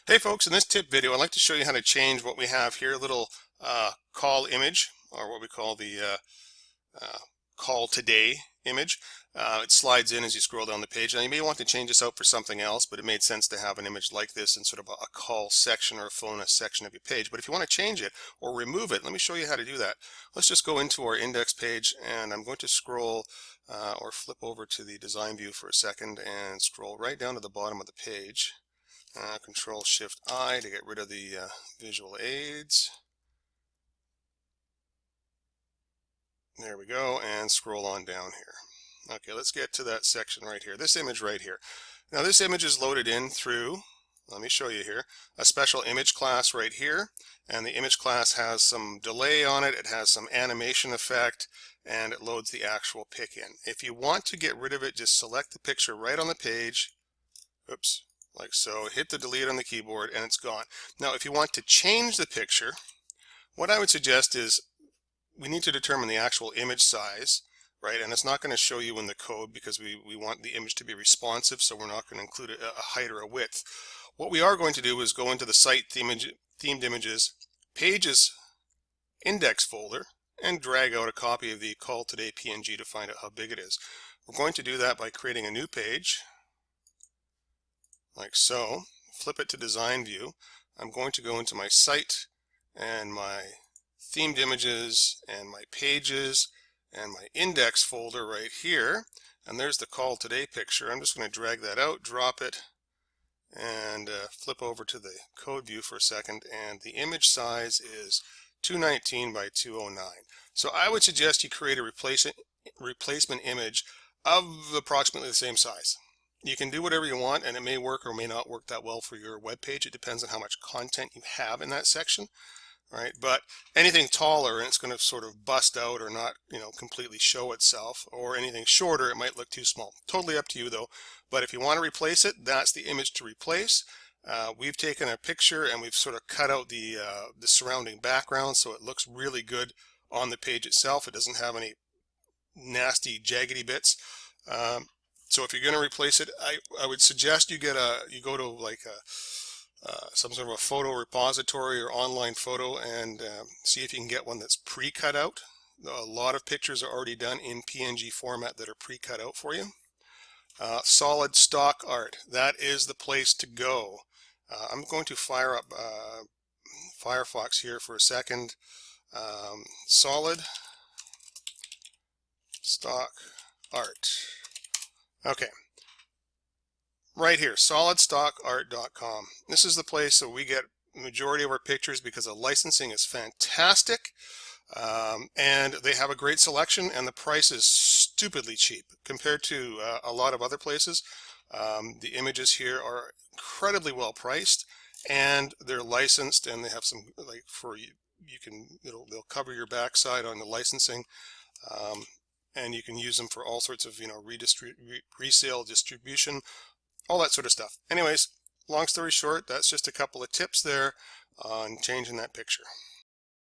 Hey folks, in this tip video I'd like to show you how to change what we have here, a little call image, or what we call the call today image. It slides in as you scroll down the page. Now you may want to change this out for something else, but it made sense to have an image like this in sort of a call section or a phone section of your page. But if you want to change it or remove it, let me show you how to do that. Let's just go into our index page, and I'm going to scroll or flip over to the design view for a second and scroll right down to the bottom of the page. Control Shift I to get rid of the visual aids. There we go, and scroll on down here. Okay, let's get to that section right here, this image right here. Now this image is loaded in through, let me show you here, a special image class right here, and the image class has some delay on it, it has some animation effect, and it loads the actual pic in. If you want to get rid of it, just select the picture right on the page, oops, like so, hit the delete on the keyboard, and it's gone. Now if you want to change the picture, what I would suggest is we need to determine the actual image size, right? And it's not going to show you in the code because we want the image to be responsive, so we're not going to include a height or a width. What we are going to do is go into the site themed images pages index folder and drag out a copy of the call today PNG to find out how big it is. We're going to do that by creating a new page like so. Flip it to design view. I'm going to go into my site and my themed images and my pages and my index folder right here, and there's the call today picture. I'm just going to drag that out, drop it, and flip over to the code view for a second, and the image size is 219 by 209. So I would suggest you create a replacement image of approximately the same size. You can do whatever you want, and it may work or may not work that well for your web page. It depends on how much content you have in that section. Right, but anything taller and it's going to sort of bust out or not, completely show itself, or anything shorter, it might look too small. Totally up to you though. But if you want to replace it, that's the image to replace. We've taken a picture and we've sort of cut out the surrounding background so it looks really good on the page itself. It doesn't have any nasty jaggedy bits. So if you're going to replace it, I would suggest you go to like some sort of a photo repository or online photo and see if you can get one that's pre-cut out. A lot of pictures are already done in PNG format that are pre-cut out for you. Solid stock art, that is the place to go. I'm going to fire up Firefox here for a second. Solid stock art. Okay. Right here, solidstockart.com. This is the place that we get the majority of our pictures because the licensing is fantastic, and they have a great selection, and the price is stupidly cheap compared to a lot of other places. The images here are incredibly well priced, and they're licensed, and they have some, like, for you can, they'll cover your backside on the licensing. And you can use them for all sorts of resale, distribution, all that sort of stuff. Anyways, long story short, that's just a couple of tips there on changing that picture.